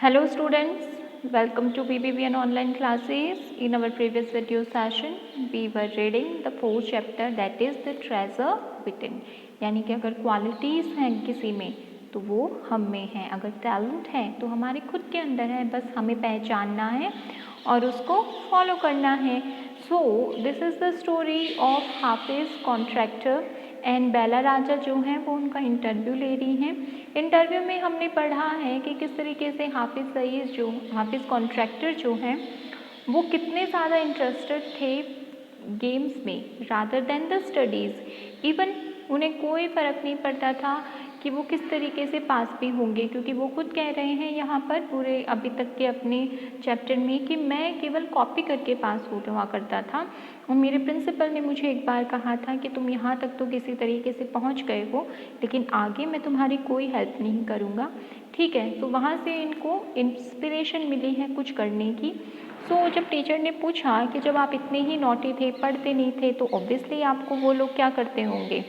Hello students, welcome to BBBN online classes. In our previous video session, we were reading the fourth chapter that is the treasure within. यानी कि अगर qualities हैं किसी में तो वो हम में हैं, अगर टैलेंट है तो हमारे खुद के अंदर है, बस हमें पहचानना है और उसको फॉलो करना है. So this is the story of हाफिज़ कॉन्ट्रैक्टर एंड बेला राजा जो हैं वो उनका इंटरव्यू ले रही हैं. इंटरव्यू में हमने पढ़ा है कि किस तरीके से हाफिज़ कॉन्ट्रैक्टर जो हैं वो कितने ज़्यादा इंटरेस्टेड थे गेम्स में rather than the studies. Even उन्हें कोई फ़र्क नहीं पड़ता था कि वो किस तरीके से पास भी होंगे, क्योंकि वो खुद कह रहे हैं यहाँ पर पूरे अभी तक के अपने चैप्टर में कि मैं केवल कॉपी करके पास हुआ करता था और मेरे प्रिंसिपल ने मुझे एक बार कहा था कि तुम यहाँ तक तो किसी तरीके से पहुँच गए हो, लेकिन आगे मैं तुम्हारी कोई हेल्प नहीं करूँगा. ठीक है, तो वहाँ से इनको इंस्पिरेशन मिली है कुछ करने की. सो जब टीचर ने पूछा कि जब आप इतने ही नॉटी थे, पढ़ते नहीं थे, तो ऑब्वियसली आपको वो लोग क्या करते होंगे,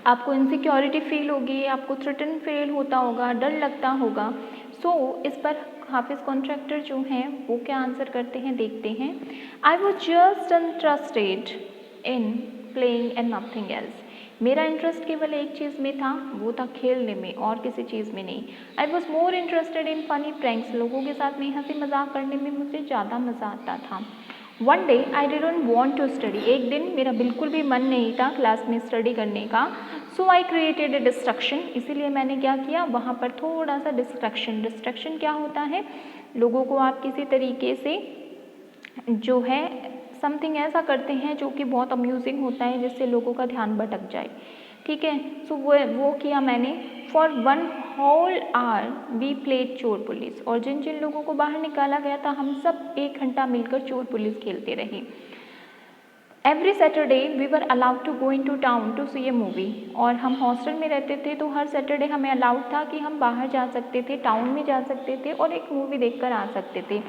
आपको इनसिक्योरिटी फील होगी, आपको थ्रेटन फील होता होगा, डर लगता होगा. सो इस पर हाफिज़ कॉन्ट्रैक्टर जो हैं वो क्या आंसर करते हैं देखते हैं. I was just interested in playing and nothing else. मेरा इंटरेस्ट केवल एक चीज़ में था, वो था खेलने में और किसी चीज़ में नहीं. I was more interested in funny pranks. लोगों के साथ में हंसी मजाक करने में मुझे ज़्यादा मज़ा आता था. One day I didn't want to study. एक दिन मेरा बिल्कुल भी मन नहीं था क्लास में स्टडी करने का. सो आई क्रिएटेड ए डिस्ट्रक्शन. इसीलिए मैंने क्या किया, वहाँ पर थोड़ा सा डिस्ट्रक्शन क्या होता है, लोगों को आप किसी तरीके से जो है समथिंग ऐसा करते हैं जो कि बहुत अम्यूजिंग होता है जिससे लोगों का ध्यान भटक जाए. ठीक है, सो वो किया मैंने. For 1 whole hour we played चोर पुलिस. और जिन जिन लोगों को बाहर निकाला गया था हम सब 1 घंटा मिलकर चोर पुलिस खेलते रहे. Every Saturday we were allowed to go into town to see a movie. और हम हॉस्टल में रहते थे तो हर सैटरडे हमें अलाउड था कि हम बाहर जा सकते थे, टाउन में जा सकते थे और एक मूवी देखकर आ सकते थे.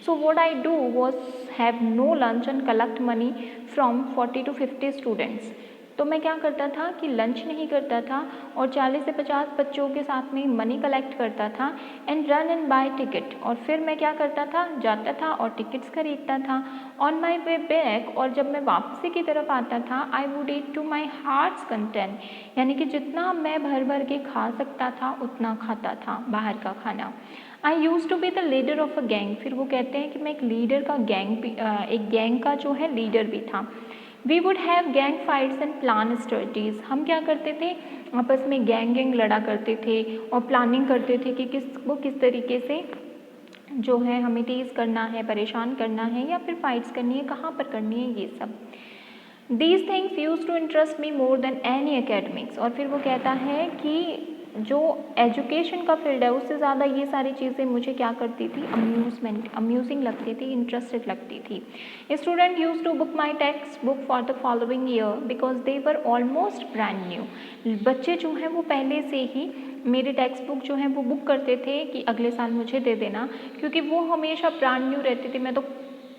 So what I do was have no lunch and collect money from 40 to 50 students. तो मैं क्या करता था कि लंच नहीं करता था और 40 से 50 बच्चों के साथ में मनी कलेक्ट करता था and run and buy ticket. और फिर मैं क्या करता था, जाता था और टिकट्स खरीदता था. ऑन माई वे बैक, और जब मैं वापसी की तरफ आता था, I would eat to my heart's content. यानी कि जितना मैं भर भर के खा सकता था उतना खाता था बाहर का खाना. I used to be the leader of a gang. फिर वो कहते हैं कि मैं एक लीडर का एक गैंग का जो है लीडर भी था. We would have gang fights and plan studies. हम क्या करते थे, आपस में गैंग लड़ा करते थे और प्लानिंग करते थे कि किस तरीके से जो है हमें टीज़ करना है, परेशान करना है या फिर फाइट्स करनी है, कहाँ पर करनी है, ये सब. These things used to interest me more than any academics. और फिर वो कहता है कि जो एजुकेशन का फील्ड है उससे ज़्यादा ये सारी चीज़ें मुझे क्या करती थी, अम्यूजिंग लगती थी, इंटरेस्टेड लगती थी. Student used to book my text book for the following year because they were almost brand new. बच्चे जो हैं वो पहले से ही मेरे टेक्स्ट बुक जो हैं वो बुक करते थे कि अगले साल मुझे दे देना, क्योंकि वो हमेशा ब्रांड न्यू रहती थी. मैं तो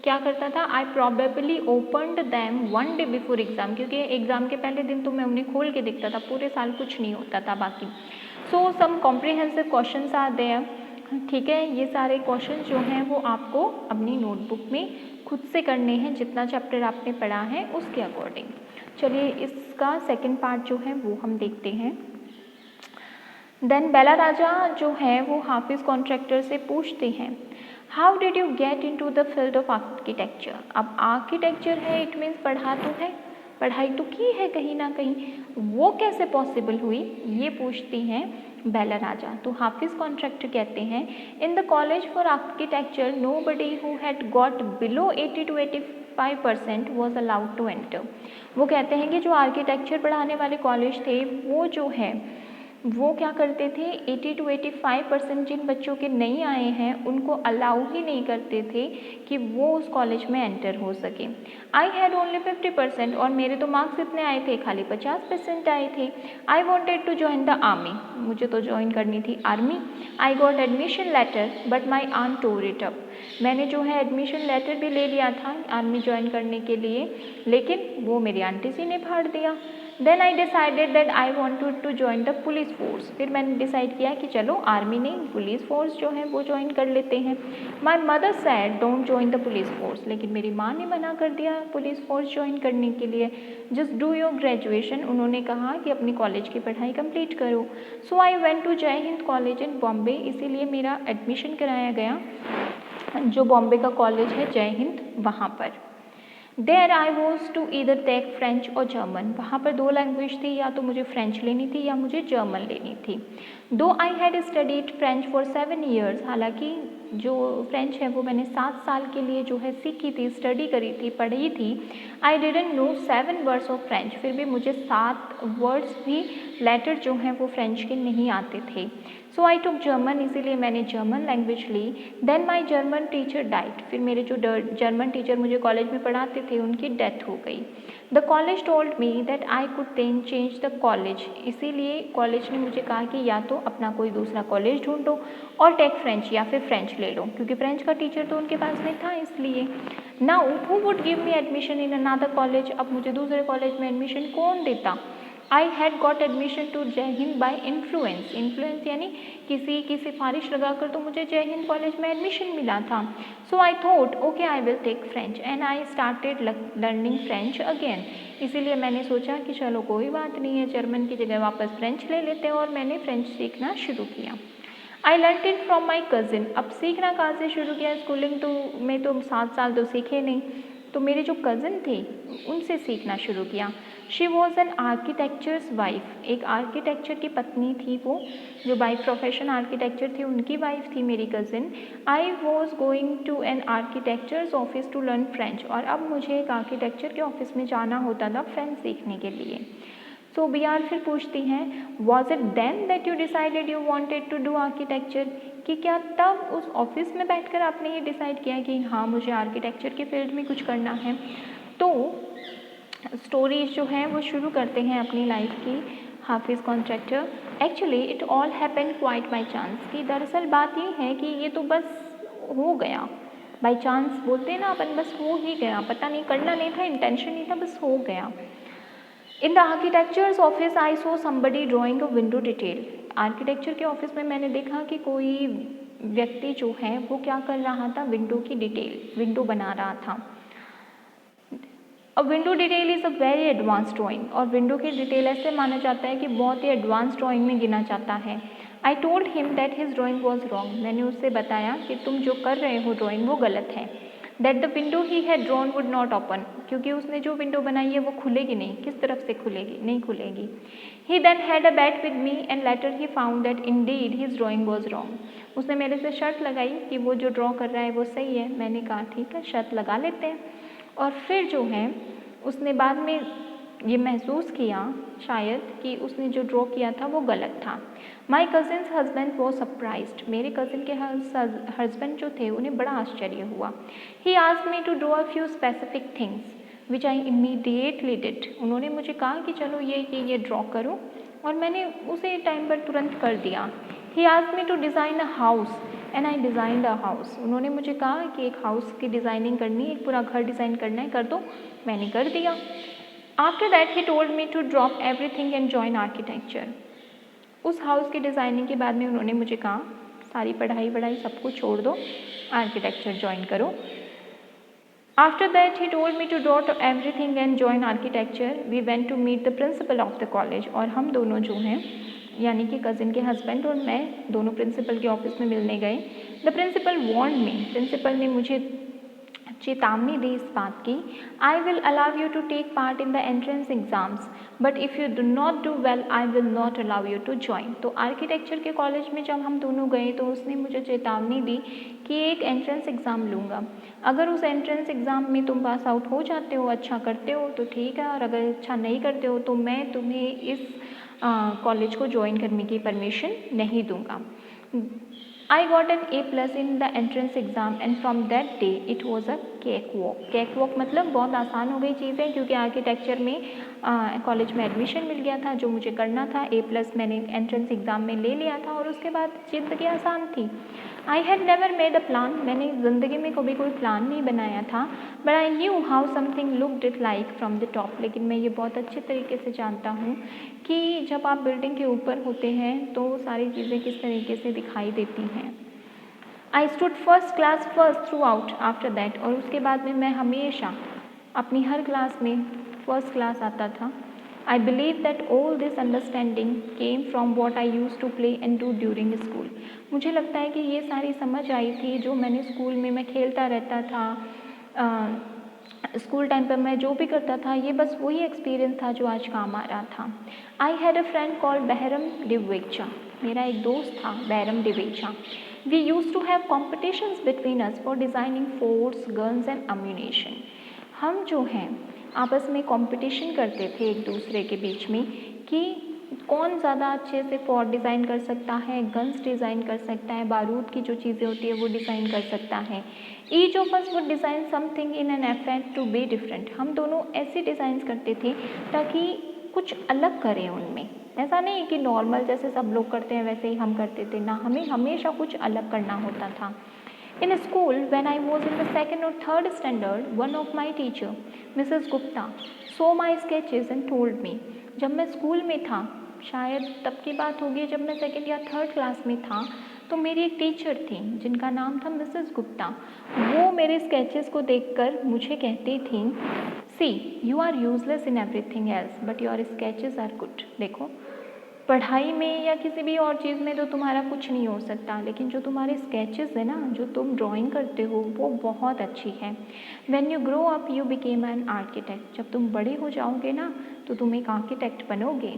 क्या करता था, I probably opened them 1 day before exam, क्योंकि एग्ज़ाम के पहले दिन तो मैं उन्हें खोल के देखता था, पूरे साल कुछ नहीं होता था बाकी. सो सम कॉम्प्रिहेंसिव क्वेश्चंस आर देयर. ठीक है, ये सारे क्वेश्चन जो हैं वो आपको अपनी नोटबुक में खुद से करने हैं, जितना चैप्टर आपने पढ़ा है उसके अकॉर्डिंग. चलिए इसका सेकेंड पार्ट जो है वो हम देखते हैं. देन बेला राजा जो है वो हाफिज़ कॉन्ट्रैक्टर से पूछते हैं, how did you get into the field of architecture. अब आर्किटेक्चर है, इट मीन्स पढ़ाई तो की है कहीं ना कहीं, वो कैसे पॉसिबल हुई, ये पूछती हैं बेला राजा. तो हाफिज़ कॉन्ट्रैक्टर कहते हैं, in the college for architecture nobody who had got below 80 to 85% was allowed to enter. वो कहते हैं कि जो आर्किटेक्चर पढ़ाने वाले कॉलेज थे वो जो है वो क्या करते थे, 80 to 85% जिन बच्चों के नहीं आए हैं उनको अलाउ ही नहीं करते थे कि वो उस कॉलेज में एंटर हो सके. आई हैड ओनली 50% और मेरे तो मार्क्स इतने आए थे, खाली 50% आए थे. I wanted to join the army. मुझे तो ज्वाइन करनी थी army. I got admission letter but my aunt tore it up. मैंने जो है एडमिशन लेटर भी ले लिया था आर्मी ज्वाइन करने के लिए, लेकिन वो मेरी आंटी जी ने फाड़ दिया. Then I decided that I wanted to join the police force. फिर मैंने डिसाइड किया कि चलो आर्मी नहीं, पुलिस फोर्स जो है वो ज्वाइन कर लेते हैं। My mother sad don't join the police force, लेकिन मेरी माँ ने मना कर दिया पुलिस फोर्स ज्वाइन करने के लिए। जस्ट डू योर ग्रेजुएशन, उन्होंने कहा कि अपनी कॉलेज की पढ़ाई कंप्लीट करो। सो I went to Jai Hind college in Bombay, इसीलिए मेरा एडमिशन कराया गया जो बॉम्बे का कॉलेज है जय हिंद, वहाँ पर। There I was to either take French or German, वहाँ पर 2 लैंग्वेज थी, या तो मुझे फ्रेंच लेनी थी या मुझे जर्मन लेनी थी। दो I had studied French for 7 years, हालांकि जो फ्रेंच है वो मैंने 7 साल के लिए जो है सीखी थी, स्टडी करी थी, पढ़ी थी। I didn't know 7 words of French, फिर भी मुझे 7 वर्ड्स भी लेटर जो हैं वो फ्रेंच के नहीं आते थे। सो आई टुक जर्मन, इसीलिए मैंने जर्मन लैंग्वेज ली। देन माई जर्मन टीचर डाइट, फिर मेरे जो जर्मन टीचर मुझे कॉलेज में पढ़ाते थे उनकी डेथ हो गई। The college told me that I could then change the college, इसीलिए कॉलेज ने मुझे कहा कि या तो अपना कोई दूसरा कॉलेज ढूंढो और टेक फ्रेंच, या फिर फ्रेंच ले लो, क्योंकि फ्रेंच का टीचर तो उनके पास नहीं था इसलिए। Now who would give me admission in another college, अब मुझे दूसरे कॉलेज में एडमिशन कौन देता। I had got admission to Jai Hind by influence, influence यानी किसी की सिफारिश लगाकर तो मुझे जय हिंद कॉलेज में एडमिशन मिला था। So I thought okay I will take French and I started learning French again, इसीलिए मैंने सोचा कि चलो कोई बात नहीं है, जर्मन की जगह वापस फ्रेंच ले लेते हैं, और मैंने फ्रेंच सीखना शुरू किया। I learn it from my cousin, अब सीखना कहाँ से शुरू किया, स्कूलिंग तो में तो 7 साल तो सीखे नहीं, तो मेरे जो कज़िन थे उनसे सीखना शुरू किया। She was an architectures wife, एक आर्किटेक्चर की पत्नी थी वो, जो बाई प्रोफेशन आर्किटेक्चर थी उनकी वाइफ थी मेरी cousin. I was going to an architect's office to learn French, और अब मुझे एक आर्किटेक्चर के ऑफिस में जाना होता था फ्रेंच सीखने के लिए। सो बियार फिर पूछती हैं was it then that you decided you wanted to do architecture, कि क्या तब उस ऑफिस में बैठकर आपने ये डिसाइड किया कि हाँ मुझे आर्किटेक्चर के फील्ड में कुछ करना है। तो स्टोरीज जो हैं वो शुरू करते हैं अपनी लाइफ की हाफिज़ contractor. Actually it all happened quite by chance, कि दरअसल बात ये है कि ये तो बस हो गया, बाई चांस बोलते हैं ना अपन, बस हो ही गया, पता नहीं, करना नहीं था, इंटेंशन नहीं था, बस हो गया। In the architectures office I so somebody drawing a window detail, architecture के ऑफिस में मैंने देखा कि कोई व्यक्ति जो है वो क्या कर रहा था, विंडो की डिटेल, विंडो बना रहा था। अब window detail is a very advance drawing, और विंडो की डिटेल ऐसे माना जाता है कि बहुत ही एडवांस ड्राइंग में गिना जाता है। I told him that his drawing was wrong, मैंने उससे बताया कि तुम जो कर रहे हो ड्राइंग वो गलत है। That the window he had drawn would not open, क्योंकि उसने जो विंडो बनाई है वो खुलेगी नहीं, किस तरफ से खुलेगी, नहीं खुलेगी। He then had a bet with me and later he found that indeed his drawing was wrong, उसने मेरे से शर्त लगाई कि वो जो ड्रॉ कर रहा है वो सही है। मैंने कहा ठीक है शर्त लगा लेते हैं, और फिर जो है उसने बाद में ये महसूस किया शायद कि उसने जो ड्रॉ किया था वो गलत था। माई कज़िन्स हस्बैंड वो सरप्राइज्ड, मेरे कज़िन के हस्बैंड जो थे उन्हें बड़ा आश्चर्य हुआ। He asked me to draw a few specific things which I immediately did, उन्होंने मुझे कहा कि चलो ये ड्रॉ करो, और मैंने उसे टाइम पर तुरंत कर दिया। He asked me to design a house and I designed a house, उन्होंने मुझे कहा कि एक हाउस की डिज़ाइनिंग करनी है, एक पूरा घर डिज़ाइन करना है, कर दो, मैंने कर दिया। After that he told me to drop everything and join architecture, उस हाउस की डिज़ाइनिंग के बाद में उन्होंने मुझे कहा सारी पढ़ाई वढ़ाई सब कुछ छोड़ दो, आर्किटेक्चर ज्वाइन करो। After that he told me to drop everything and join architecture, we went to meet the principal of the college, और हम दोनों जो हैं यानी कि कज़िन के हस्बैंड और मैं दोनों प्रिंसिपल के ऑफिस में मिलने गए। The principal warned me, principal ने मुझे चेतावनी दी इस बात की, I will allow you to take part in the entrance exams but if you do not do well I will not allow you to join. तो आर्किटेक्चर के college में जब हम दोनों गए तो उसने मुझे चेतावनी दी कि एक एंट्रेंस एग्ज़ाम लूँगा, अगर उस एंट्रेंस एग्ज़ाम में तुम पास आउट हो जाते हो, अच्छा करते हो तो ठीक है, और अगर अच्छा नहीं करते हो तो मैं तुम्हें इस कॉलेज को ज्वाइन करने की परमिशन नहीं दूँगा। I got an A+ in the entrance exam and from that day it was a cakewalk. cakewalk मतलब बहुत आसान हो गई चीज़ें, क्योंकि आर्किटेक्चर में कॉलेज में एडमिशन मिल गया था, जो मुझे करना था A+ मैंने एंट्रेंस एग्ज़ाम में ले लिया था, और उसके बाद ज़िंदगी आसान थी। I had never made a plan, मैंने ज़िंदगी में कभी कोई प्लान नहीं बनाया था, but I knew how something looked it like from the top, लेकिन मैं ये बहुत अच्छे तरीके से जानता हूँ कि जब आप बिल्डिंग के ऊपर होते हैं तो सारी चीज़ें किस तरीके से दिखाई देती हैं। I stood first class first throughout after that, और उसके बाद में मैं हमेशा अपनी हर क्लास में फर्स्ट क्लास आता था। I believe that all this understanding came from what I used to play and do during school, मुझे लगता है कि ये सारी समझ आई थी जो मैंने स्कूल में मैं खेलता रहता था, स्कूल टाइम पर मैं जो भी करता था, ये बस वही एक्सपीरियंस था जो आज काम आ रहा था। I had a friend called Bahram Divecha, मेरा एक दोस्त था Bahram Divecha. We used to have competitions between us for designing forts guns and ammunition, हम जो हैं आपस में कंपटीशन करते थे एक दूसरे के बीच में कि कौन ज़्यादा अच्छे से फोर्ट डिज़ाइन कर सकता है, गन्स डिज़ाइन कर सकता है, बारूद की जो चीज़ें होती है वो डिज़ाइन कर सकता है। Each of us would design something in an effort to be different, हम दोनों ऐसे डिज़ाइंस करते थे ताकि कुछ अलग करें उनमें, ऐसा नहीं कि नॉर्मल जैसे सब लोग करते हैं वैसे ही हम करते थे ना, हमें हमेशा कुछ अलग करना होता था। In school, when I was in the second or third standard, one of my teacher, Mrs. Gupta, saw my sketches and told me, जब मैं स्कूल में था, शायद तब की बात होगी जब मैं सेकेंड या थर्ड क्लास में था, तो मेरी एक टीचर थी जिनका नाम था मिसेस गुप्ता, वो मेरे स्केचेस को देखकर मुझे कहती थी, see you are useless in everything else but your sketches are good, देखो पढ़ाई में या किसी भी और चीज़ में तो तुम्हारा कुछ नहीं हो सकता, लेकिन जो तुम्हारे स्केचेस है ना, जो तुम ड्राइंग करते हो वो बहुत अच्छी है। When you grow up you became an architect, जब तुम बड़े हो जाओगे ना तो तुम एक आर्किटेक्ट बनोगे।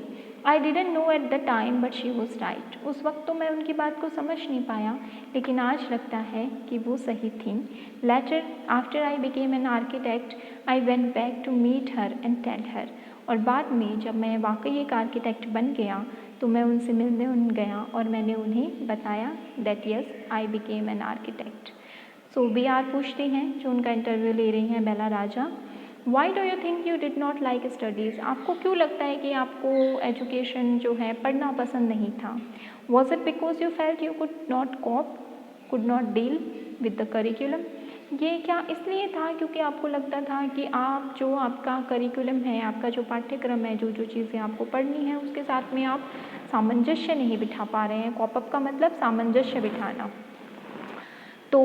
I didn't know at the time but she was right, उस वक्त तो मैं उनकी बात को समझ नहीं पाया, लेकिन आज लगता है कि वो सही थी। Later after I became an architect I went back to meet her and tell her, और बाद में जब मैं वाकई एक आर्किटेक्ट बन गया तो मैं उनसे मिलने गया और मैंने उन्हें बताया that yes I became an architect. So बी आर पूछती हैं जो उनका इंटरव्यू ले रही हैं Bela Raja, why do you think you did not like studies, आपको क्यों लगता है कि आपको एजुकेशन जो है पढ़ना पसंद नहीं था। Was it because you felt you could not cope, could not deal with the curriculum, ये क्या इसलिए था क्योंकि आपको लगता था कि आप जो आपका करिकुलम है, आपका जो पाठ्यक्रम है, जो जो चीज़ें आपको पढ़नी है उसके साथ में आप सामंजस्य नहीं बिठा पा रहे हैं। कॉप अप का मतलब सामंजस्य बिठाना। तो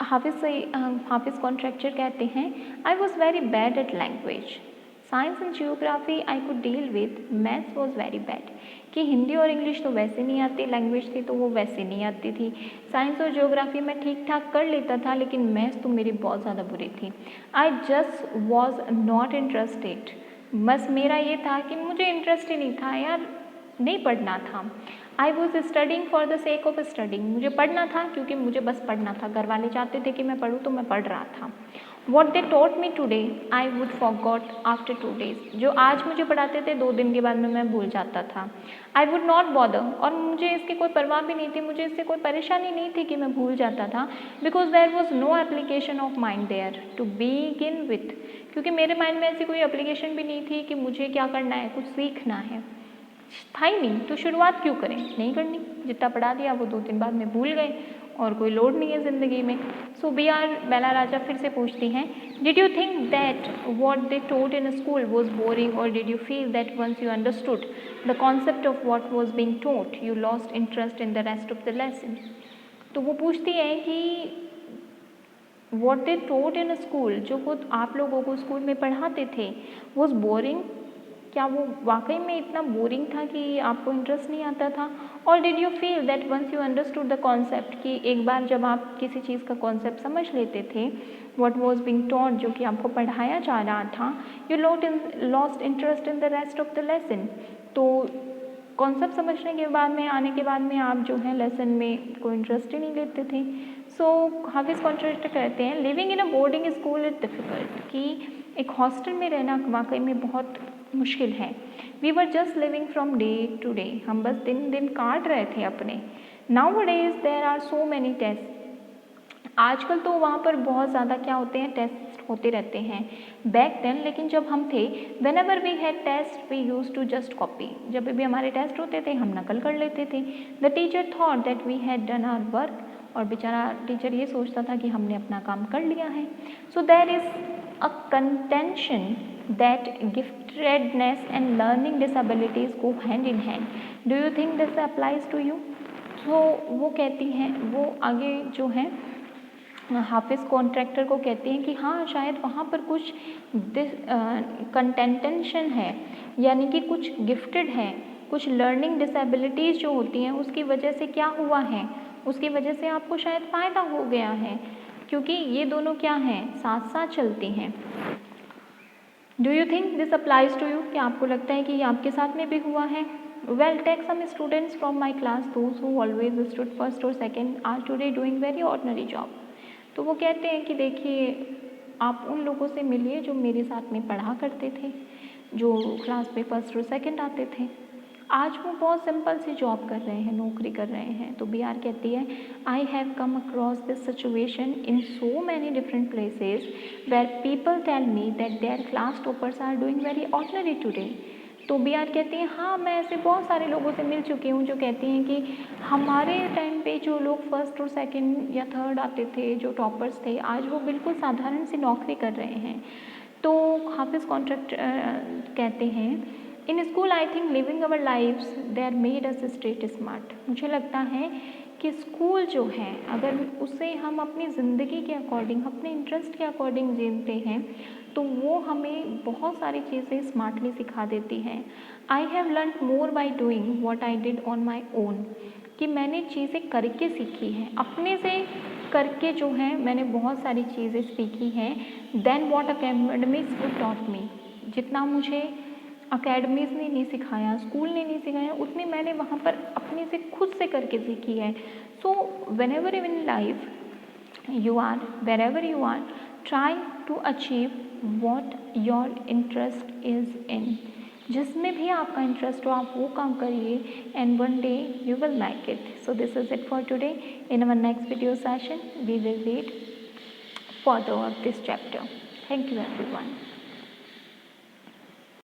हाफिज़ कॉन्ट्रैक्चर कहते हैं, I was very bad at language, science and geography I could deal with, maths was very bad, कि हिंदी और इंग्लिश तो वैसे नहीं आती, लैंग्वेज थी तो वो वैसे नहीं आती थी, साइंस और ज्योग्राफी में ठीक ठाक कर लेता था, लेकिन मैथ्स तो मेरी बहुत ज़्यादा बुरी थी। I just was not interested, बस मेरा ये था कि मुझे इंटरेस्ट ही नहीं था यार, नहीं पढ़ना था। I was studying for the sake of studying, मुझे पढ़ना था क्योंकि मुझे बस पढ़ना था, घर वाले चाहते थे कि मैं पढ़ूँ तो मैं पढ़ रहा था। What they taught me today I would forgot after 2 days, जो आज मुझे पढ़ाते थे 2 दिन के बाद में मैं भूल जाता था। आई वुड नॉट बॉदर, और मुझे इसकी कोई परवाह भी नहीं थी, मुझे इससे कोई परेशानी नहीं थी कि मैं भूल जाता था, because there was no application of mind there to begin with, क्योंकि मेरे माइंड में ऐसी कोई एप्लीकेशन भी नहीं थी कि मुझे क्या करना है, कुछ सीखना है, था ही नहीं, तो शुरुआत क्यों करें, नहीं करनी, जितना पढ़ा दिया वो 2 दिन बाद में भूल गए और कोई लोड नहीं है ज़िंदगी में। सो बी आर बेला राजा फिर से पूछती हैं, did you think that what they taught in school was boring, और did you feel that once you understood the concept of what was being taught you lost interest in the rest of the lesson. तो वो पूछती हैं कि what they taught in school, जो वो आप लोगों को स्कूल में पढ़ाते थे, वॉज बोरिंग, क्या वो वाकई में इतना बोरिंग था कि आपको इंटरेस्ट नहीं आता था, और did you feel that once you understood the concept, कि एक बार जब आप किसी चीज़ का कॉन्सेप्ट समझ लेते थे, व्हाट वाज बीइंग टॉट, जो कि आपको पढ़ाया जा रहा था, you lost interest in the rest of the lesson, तो कॉन्सेप्ट समझने के बाद में आने के बाद में आप जो है लेसन में कोई इंटरेस्ट ही नहीं लेते थे। सो हाफिज़ कॉन्ट्रैक्ट कहते हैं, living in a boarding school is difficult, कि एक हॉस्टल में रहना वाकई में बहुत मुश्किल है। We were just living from day to day, हम बस दिन दिन काट रहे थे अपने। Now days there are so many test, आजकल तो वहाँ पर बहुत ज़्यादा क्या होते हैं, टेस्ट होते रहते हैं बैक देन, लेकिन जब हम थे whenever we had test we use to just copy, जब भी हमारे टेस्ट होते थे हम नकल कर लेते थे। The teacher thought that we had done our work, और बेचारा टीचर ये सोचता था कि हमने अपना काम कर लिया है। So there is a contention that giftedness and learning disabilities go hand in hand. Do you think this applies to you? तो वो कहती हैं, वो आगे जो है हाफिज़ कॉन्ट्रैक्टर को कहते हैं कि हाँ शायद वहाँ पर कुछ कंटेंटेंशन है, यानी कि कुछ गिफ्टेड है, कुछ लर्निंग डिसेबिलिटीज़ जो होती हैं उसकी वजह से क्या हुआ है, उसकी वजह से आपको शायद फ़ायदा हो गया है, क्योंकि ये दोनों क्या हैं, साथ साथ चलती हैं। Do you think this applies to you? क्या आपको लगता है कि ये आपके साथ में भी हुआ है? Well, take some students from my class, those who always stood first और second are today doing very ordinary job. तो वो कहते हैं कि देखिए आप उन लोगों से मिलिए जो मेरे साथ में पढ़ा करते थे, जो क्लास पे फर्स्ट और सेकंड आते थे, आज वो बहुत सिंपल सी जॉब कर रहे हैं, नौकरी कर रहे हैं। तो बी आर कहती है I have come across this situation in so many different places where people tell me that their class toppers are doing very ordinary today. तो बी आर कहती हैं हाँ मैं ऐसे बहुत सारे लोगों से मिल चुकी हूँ जो कहती हैं कि हमारे टाइम पे जो लोग फर्स्ट और सेकंड या थर्ड आते थे, जो टॉपर्स थे, आज वो बिल्कुल साधारण सी नौकरी कर रहे हैं। तो हाफिज़ कॉन्ट्रैक्ट कहते हैं in school I think living our lifes they are made us straight smart. मुझे लगता है कि स्कूल जो है अगर उसे हम अपनी ज़िंदगी के अकॉर्डिंग, अपने इंटरेस्ट के अकॉर्डिंग जीते हैं तो वो हमें बहुत सारी चीज़ें स्मार्टली सिखा देती हैं। I have learn more by doing what I did on my own, कि मैंने चीज़ें करके सीखी हैं, अपने से करके जो है मैंने बहुत सारी चीज़ें सीखी हैं। Then what academics would taught me, जितना मुझे अकेडमीज़ ने नहीं सिखाया, स्कूल ने नहीं सिखाया, उतनी मैंने वहाँ पर अपने से खुद से करके सीखी है। So whenever in life you are, wherever you are, try to achieve what your interest is in. जिसमें भी आपका इंटरेस्ट हो आप वो काम करिए and one day you will like it. So this is it for today. In our next video session we will read further of this chapter. Thank you everyone.